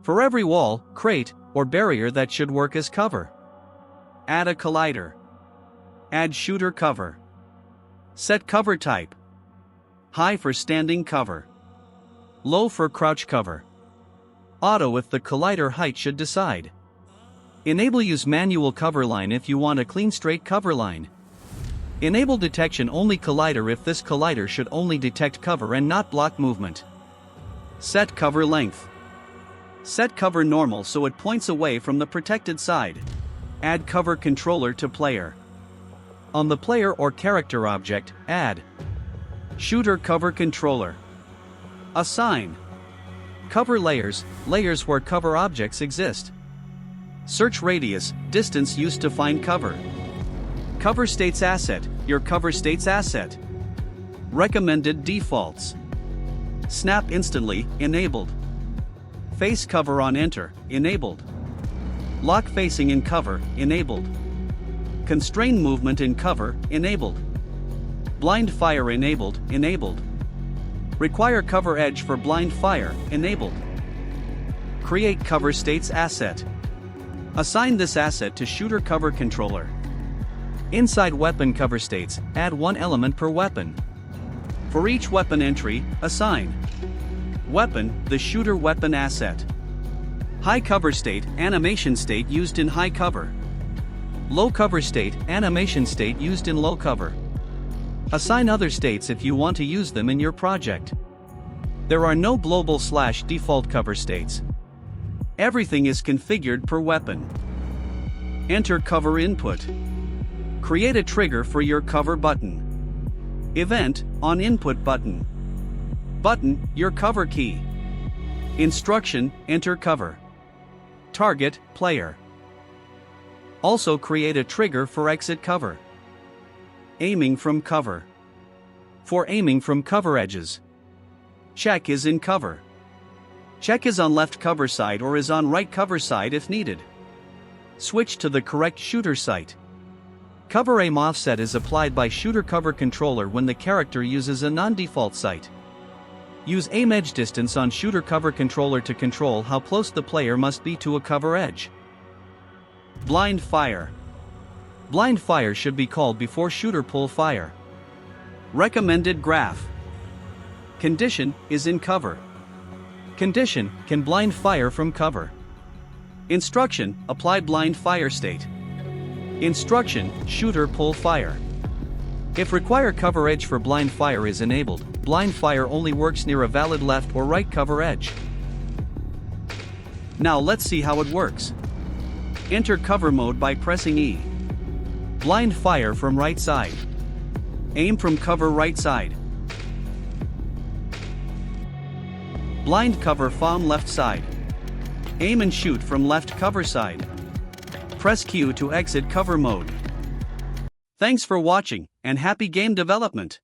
For every wall, crate, or barrier that should work as cover. Add a collider. Add shooter cover. Set cover type. High for standing cover. Low for crouch cover. Auto if the collider height should decide. Enable use manual cover line if you want a clean straight cover line. Enable detection only collider if this collider should only detect cover and not block movement. Set cover length. Set cover normal so it points away from the protected side. Add cover controller to player. On the player or character object, add shooter cover controller. Assign cover layers, layers where cover objects exist. Search radius, distance used to find cover. Cover states asset, your cover states asset. Recommended defaults. Snap instantly, enabled. Face cover on enter, enabled. Lock facing in cover, enabled. Constrain movement in cover, enabled. Blind fire enabled, enabled. Require cover edge for blind fire, enabled. Create cover states asset. Assign this asset to shooter cover controller. Inside weapon cover states, add one element per weapon. For each weapon entry, assign weapon, the shooter weapon asset. High cover state, animation state used in high cover. Low cover state, animation state used in low cover. Assign other states if you want to use them in your project. There are no global/default cover states. Everything is configured per weapon. Enter cover input. Create a trigger for your cover button. Event, on input button. Button, your cover key. Instruction, enter cover. Target, player. Also create a trigger for exit cover. Aiming from cover. For aiming from cover edges. Check is in cover. Check is on left cover side or is on right cover side if needed. Switch to the correct shooter sight. Cover aim offset is applied by shooter cover controller when the character uses a non-default sight. Use aim edge distance on shooter cover controller to control how close the player must be to a cover edge. Blind fire. Blind fire should be called before shooter pull fire. Recommended graph. Condition is in cover. Condition can blind fire from cover. Instruction, apply blind fire state. Instruction, shooter pull fire. If require cover edge for blind fire is enabled, blind fire only works near a valid left or right cover edge. Now let's see how it works. Enter cover mode by pressing E. Blind fire from right side. Aim from cover right side. Blind cover from left side. Aim and shoot from left cover side. Press Q to exit cover mode. Thanks for watching, and happy game development!